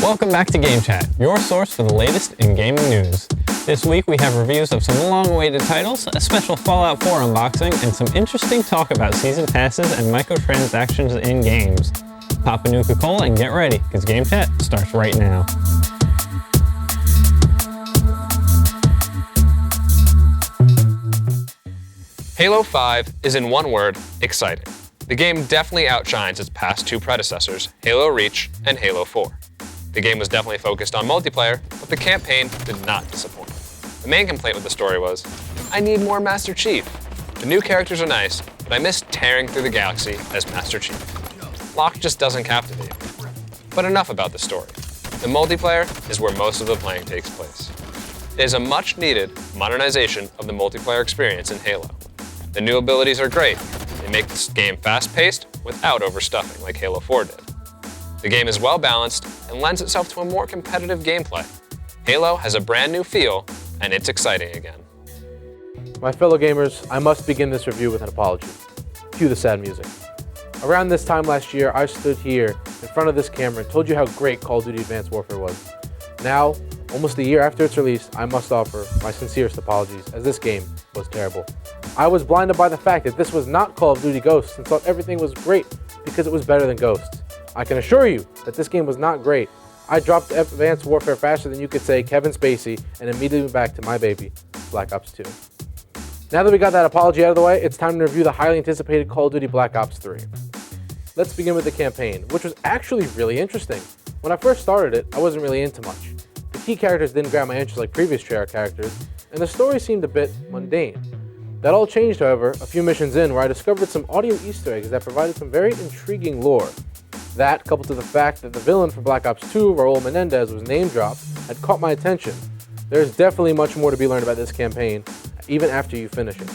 Welcome back to Game Chat, your source for the latest in gaming news. This week we have reviews of some long-awaited titles, a special Fallout 4 unboxing, and some interesting talk about season passes and microtransactions in games. Pop a Nuka-Cola and get ready, because Game Chat starts right now. Halo 5 is in one word, exciting. The game definitely outshines its past two predecessors, Halo Reach and Halo 4. The game was definitely focused on multiplayer, but the campaign did not disappoint. The main complaint with the story was, I need more Master Chief. The new characters are nice, but I miss tearing through the galaxy as Master Chief. Locke just doesn't captivate me. But enough about the story. The multiplayer is where most of the playing takes place. It is a much-needed modernization of the multiplayer experience in Halo. The new abilities are great. They make this game fast-paced without overstuffing like Halo 4 did. The game is well-balanced and lends itself to a more competitive gameplay. Halo has a brand new feel, and it's exciting again. My fellow gamers, I must begin this review with an apology. Cue the sad music. Around this time last year, I stood here in front of this camera and told you how great Call of Duty Advanced Warfare was. Now, almost a year after its release, I must offer my sincerest apologies, as this game was terrible. I was blinded by the fact that this was not Call of Duty Ghosts and thought everything was great because it was better than Ghosts. I can assure you that this game was not great. I dropped Advanced Warfare faster than you could say Kevin Spacey and immediately went back to my baby, Black Ops 2. Now that we got that apology out of the way, it's time to review the highly anticipated Call of Duty Black Ops 3. Let's begin with the campaign, which was actually really interesting. When I first started it, I wasn't really into much. The key characters didn't grab my interest like previous Treyarch characters, and the story seemed a bit mundane. That all changed, however, a few missions in where I discovered some audio Easter eggs that provided some very intriguing lore. That, coupled to the fact that the villain for Black Ops 2, Raul Menendez, was name-dropped, had caught my attention. There's definitely much more to be learned about this campaign, even after you finish it.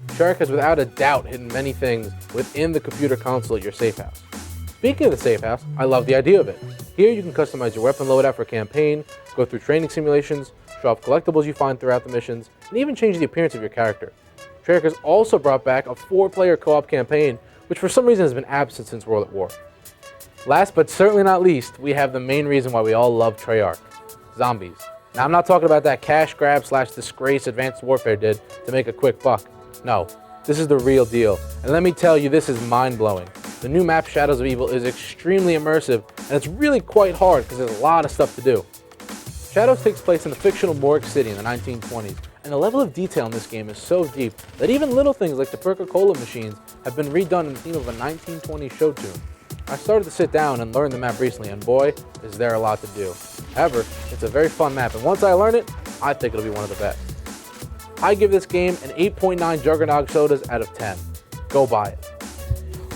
Treyarch has without a doubt hidden many things within the computer console at your safe house. Speaking of the safe house, I love the idea of it. Here you can customize your weapon loadout for a campaign, go through training simulations, show off collectibles you find throughout the missions, and even change the appearance of your character. Treyarch has also brought back a 4-player co-op campaign, which for some reason has been absent since World at War. Last but certainly not least, we have the main reason why we all love Treyarch: zombies. Now I'm not talking about that cash grab / disgrace Advanced Warfare did to make a quick buck. No, this is the real deal, and let me tell you, this is mind-blowing. The new map Shadows of Evil is extremely immersive, and it's really quite hard because there's a lot of stuff to do. Shadows takes place in the fictional Morgue City in the 1920s, and the level of detail in this game is so deep that even little things like the Perca-Cola machines have been redone in the theme of a 1920s show tune. I started to sit down and learn the map recently, and boy, is there a lot to do. However, it's a very fun map, and once I learn it, I think it'll be one of the best. I give this game an 8.9 Juggernog sodas out of 10. Go buy it.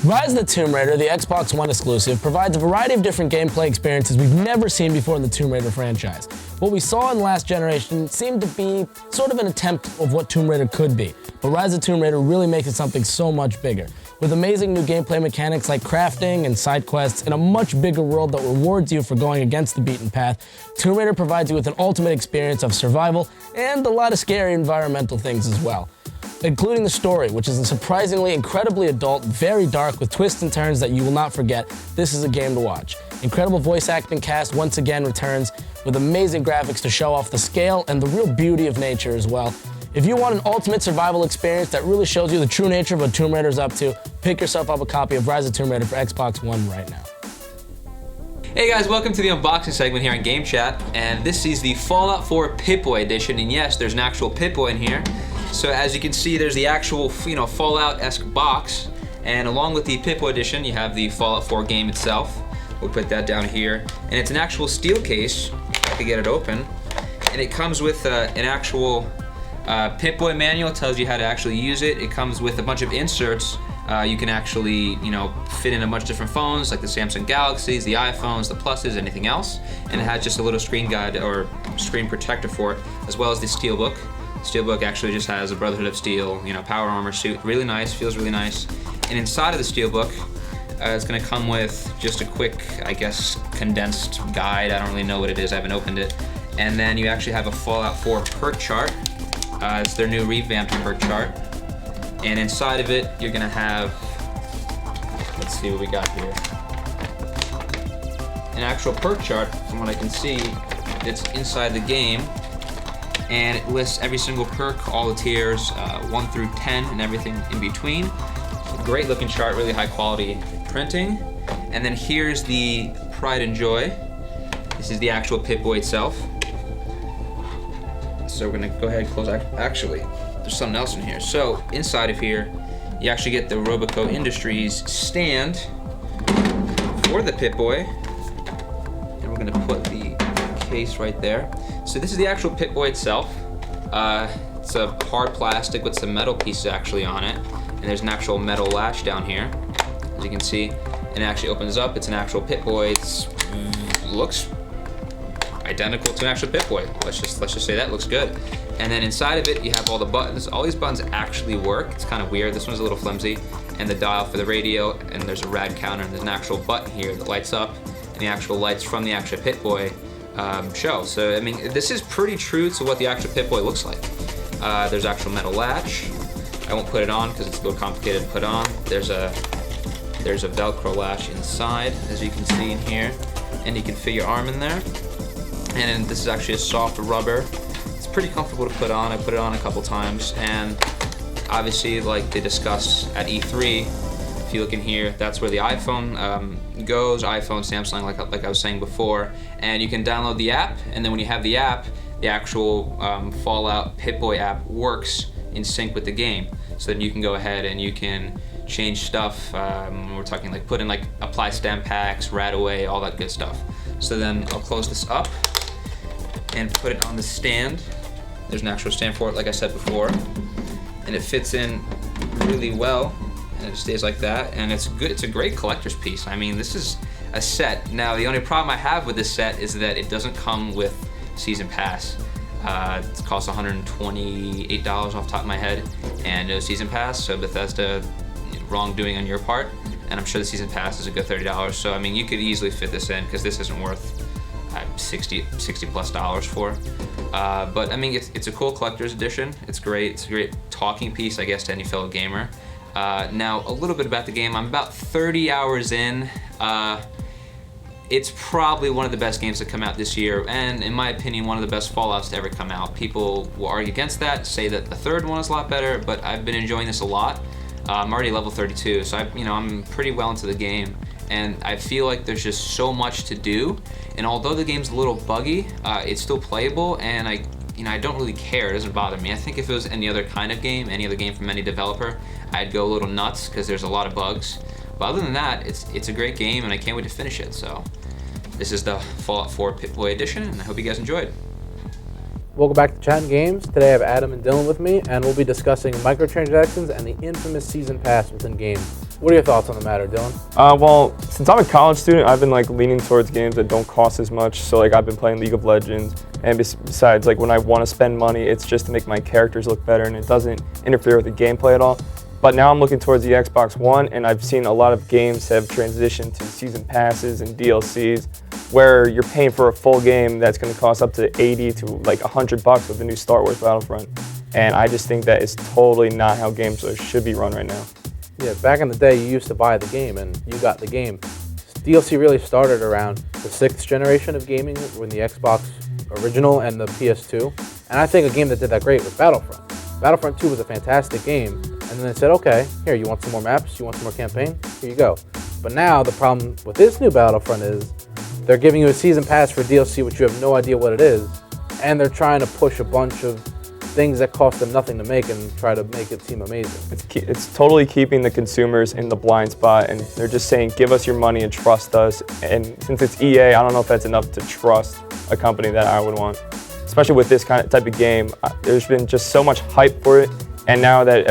Rise of the Tomb Raider, the Xbox One exclusive, provides a variety of different gameplay experiences we've never seen before in the Tomb Raider franchise. What we saw in the last generation seemed to be sort of an attempt of what Tomb Raider could be, but Rise of the Tomb Raider really makes it something so much bigger. With amazing new gameplay mechanics like crafting and side quests in a much bigger world that rewards you for going against the beaten path, Tomb Raider provides you with an ultimate experience of survival and a lot of scary environmental things as well, including the story, which is surprisingly incredibly adult, very dark, with twists and turns that you will not forget. This is a game to watch. Incredible voice acting cast once again returns with amazing graphics to show off the scale and the real beauty of nature as well. If you want an ultimate survival experience that really shows you the true nature of what Tomb Raider's up to, pick yourself up a copy of Rise of Tomb Raider for Xbox One right now. Hey guys, welcome to the unboxing segment here on Game Chat, and this is the Fallout 4 Pip-Boy edition, and yes, there's an actual Pip-Boy in here. So as you can see, there's the actual, Fallout-esque box, and along with the Pip-Boy edition, you have the Fallout 4 game itself. We'll put that down here, and it's an actual steel case, if I could get it open, and it comes with an actual Pip-Boy manual. Tells you how to actually use it. It comes with a bunch of inserts. You can actually, fit in a bunch of different phones, like the Samsung Galaxies, the iPhones, the Pluses, anything else. And it has just a little screen guide or screen protector for it, as well as the Steelbook. Steelbook actually just has a Brotherhood of Steel, power armor suit. Really nice, feels really nice. And inside of the Steelbook, it's gonna come with just a quick, condensed guide. I don't really know what it is, I haven't opened it. And then you actually have a Fallout 4 perk chart. It's their new revamped perk chart. And inside of it, you're gonna have, let's see what we got here. an actual perk chart, from what I can see, that's inside the game, and it lists every single perk, all the tiers, 1 through 10, and everything in between. Great looking chart, really high quality printing. And then here's the Pride and Joy. This is the actual Pip-Boy itself. So we're gonna go ahead and close. Actually, there's something else in here. So inside of here, you actually get the Roboco Industries stand for the Pip-Boy. And we're gonna put the case right there. So this is the actual Pip-Boy itself. It's a hard plastic with some metal pieces actually on it. And there's an actual metal latch down here, as you can see. And it actually opens up. It's an actual Pip-Boy. It looks identical to an actual Pip-Boy. Let's just say that looks good. And then inside of it, you have all the buttons. All these buttons actually work. It's kind of weird. This one's a little flimsy. And the dial for the radio, and there's a rad counter, and there's an actual button here that lights up, and the actual lights from the actual Pip-Boy show. So, I mean, this is pretty true to what the actual Pip-Boy looks like. There's actual metal latch. I won't put it on because it's a little complicated to put on. There's a Velcro latch inside, as you can see in here, and you can fit your arm in there. And this is actually a soft rubber. It's pretty comfortable to put on. I put it on a couple times, and obviously, like they discussed at E3, if you look in here, that's where the iPhone goes. iPhone, Samsung, like I was saying before, and you can download the app. And then when you have the app, the actual Fallout Pip-Boy app works in sync with the game. So then you can go ahead and you can change stuff. We're talking like put in like apply stamp packs, RadAway, all that good stuff. So then I'll close this up and put it on the stand. There's an actual stand for it, like I said before, and it fits in really well, and it stays like that. And it's good. It's a great collector's piece. I mean, this is a set. Now, the only problem I have with this set is that it doesn't come with season pass. It costs $128 off the top of my head, and no season pass. So Bethesda, wrongdoing on your part, and I'm sure the season pass is a good $30. So I mean, you could easily fit this in because this isn't worth $60 plus for. But I mean, it's a cool collector's edition. It's great. It's a great talking piece, I guess, to any fellow gamer. Now, a little bit about the game. I'm about 30 hours in. It's probably one of the best games to come out this year, and in my opinion, one of the best Fallouts to ever come out. People will argue against that, say that the third one is a lot better, but I've been enjoying this a lot. I'm already level 32, so I'm pretty well into the game, and I feel like there's just so much to do. And although the game's a little buggy, it's still playable, and I don't really care. It doesn't bother me. I think if it was any other kind of game, any other game from any developer, I'd go a little nuts because there's a lot of bugs. But other than that, it's a great game, and I can't wait to finish it. So this is the Fallout 4 Pip-Boy edition, and I hope you guys enjoyed. Welcome back to Chatting Games. Today I have Adam and Dylan with me, and we'll be discussing microtransactions and the infamous season pass within games. What are your thoughts on the matter, Dylan? Well, since I'm a college student, I've been leaning towards games that don't cost as much. So I've been playing League of Legends, and besides, when I want to spend money, it's just to make my characters look better, and it doesn't interfere with the gameplay at all. But now I'm looking towards the Xbox One, and I've seen a lot of games have transitioned to season passes and DLCs, where you're paying for a full game that's going to cost up to $80 to $100 with the new Star Wars Battlefront. And I just think that is totally not how games should be run right now. Yeah, back in the day, you used to buy the game, and you got the game. DLC really started around the 6th generation of gaming, when the Xbox original and the PS2. And I think a game that did that great was Battlefront. Battlefront 2 was a fantastic game, and then they said, okay, here, you want some more maps? You want some more campaign? Here you go. But now the problem with this new Battlefront is they're giving you a season pass for DLC, which you have no idea what it is, and they're trying to push a bunch of things that cost them nothing to make and try to make it seem amazing. It's totally keeping the consumers in the blind spot, and they're just saying, give us your money and trust us. And since it's EA, I don't know if that's enough to trust a company that I would want. Especially with this type of game, there's been just so much hype for it, and now that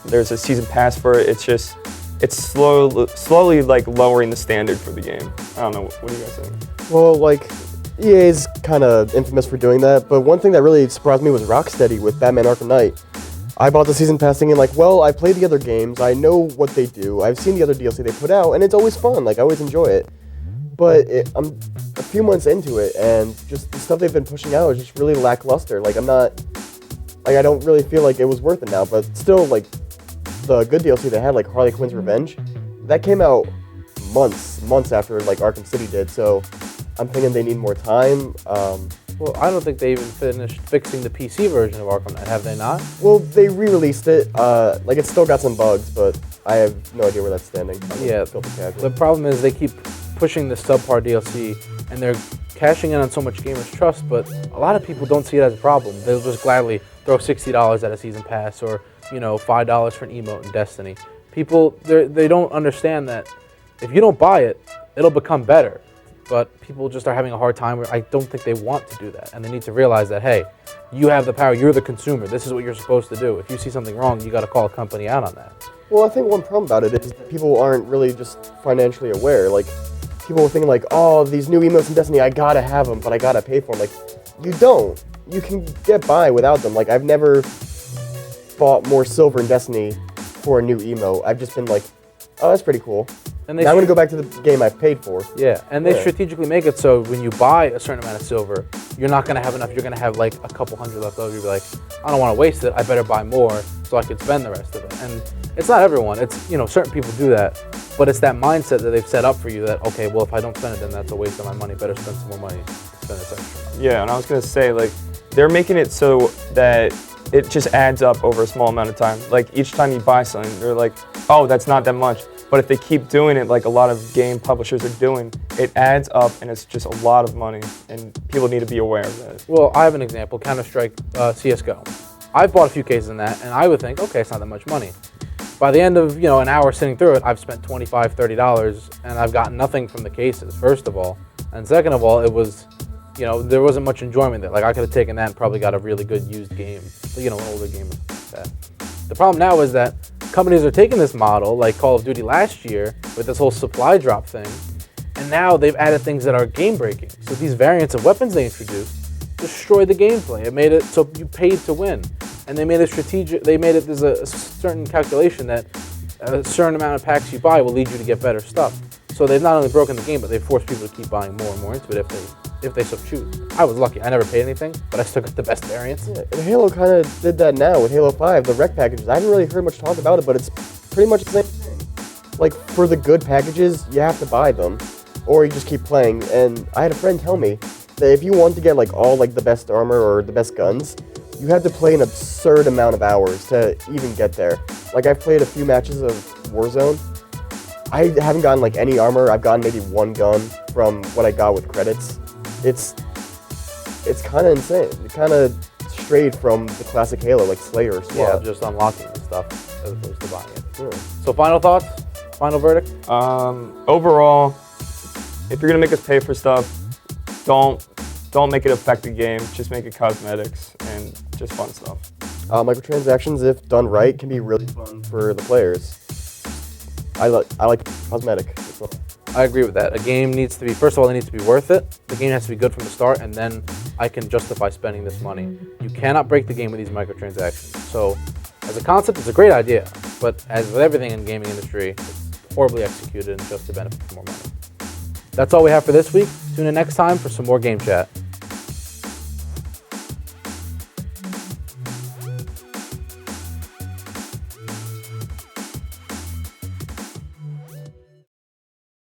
there's a season pass for it, it's slowly lowering the standard for the game. I don't know, what do you guys think? Well, EA is kind of infamous for doing that, but one thing that really surprised me was Rocksteady with Batman Arkham Knight. I bought the season pass thinking well, I played the other games, I know what they do, I've seen the other DLC they put out, and it's always fun, I always enjoy it. But I'm a few months into it, and just the stuff they've been pushing out is just really lackluster. I don't really feel like it was worth it now, but still, the good DLC they had, Harley Quinn's Revenge, that came out months after Arkham City did, so I'm thinking they need more time. Well, I don't think they even finished fixing the PC version of Arkham Knight, have they not? Well, they re-released it. Like, it's still got some bugs, but I have no idea where that's standing. Yeah, Filthy casual. the problem is they keep pushing the subpar DLC, and they're cashing in on so much gamers' trust, but a lot of people don't see it as a problem. They'll just gladly throw $60 at a season pass, or $5 for an emote in Destiny. People, they don't understand that if you don't buy it, it'll become better. But people just are having a hard time. I don't think they want to do that, and they need to realize that, hey, you have the power. You're the consumer. This is what you're supposed to do. If you see something wrong, you got to call a company out on that. Well, I think one problem about it is that people aren't really just financially aware. Like, people are thinking like, oh, these new emotes in Destiny, I gotta have them, but I gotta pay for them. Like, you don't. You can get by without them. Like, I've never bought more silver in Destiny for a new emote. I've just been like, oh, that's pretty cool. And now I'm gonna go back to the game I paid for. Yeah, and they strategically make it so when you buy a certain amount of silver, you're not gonna have enough. You're gonna have like a couple hundred left over. You'll be like, I don't want to waste it. I better buy more so I can spend the rest of it. And it's not everyone. It's certain people do that, but it's that mindset that they've set up for you that, okay, well, if I don't spend it, then that's a waste of my money. Better spend some more money to spend this extra. Yeah, and I was gonna say, like, they're making it so that it just adds up over a small amount of time. Like, each time you buy something, they're like, oh, that's not that much. But if they keep doing it like a lot of game publishers are doing, it adds up and it's just a lot of money, and people need to be aware of that. Well, I have an example, Counter-Strike CSGO. I've bought a few cases in that, and I would think, okay, it's not that much money. By the end of an hour sitting through it, I've spent $25, $30, and I've gotten nothing from the cases, first of all. And second of all, it was, there wasn't much enjoyment there. Like, I could have taken that and probably got a really good used game, an older game like that. The problem now is that companies are taking this model, like Call of Duty last year, with this whole supply drop thing, and now they've added things that are game-breaking. So these variants of weapons they introduced destroy the gameplay. It made it so you paid to win. And they made it strategic. They made it, there's a certain calculation that a certain amount of packs you buy will lead you to get better stuff. So they've not only broken the game, but they've forced people to keep buying more and more into it if they so choose. I was lucky. I never paid anything, but I still got the best variants. Yeah, and Halo kind of did that now with Halo 5, the rec packages. I haven't really heard much talk about it, but it's pretty much the same thing. Like, for the good packages, you have to buy them, or you just keep playing. And I had a friend tell me that if you want to get like all like the best armor or the best guns, you have to play an absurd amount of hours to even get there. Like, I've played a few matches of Warzone. I haven't gotten like any armor. I've gotten maybe one gun from what I got with credits. It's kind of insane. It kind of strayed from the classic Halo, like Slayer or SWAT. Yeah, just unlocking the stuff as opposed to buying it. Yeah. So final thoughts? Final verdict? Overall, if you're gonna make us pay for stuff, don't make it affect the game. Just make it cosmetics and just fun stuff. Microtransactions, if done right, can be really fun for the players. I like cosmetic. That's all. I agree with that. A game needs to be, first of all, it needs to be worth it. The game has to be good from the start, and then I can justify spending this money. You cannot break the game with these microtransactions. So, as a concept, it's a great idea, but as with everything in the gaming industry, it's horribly executed and just to benefit from more money. That's all we have for this week. Tune in next time for some more Game Chat.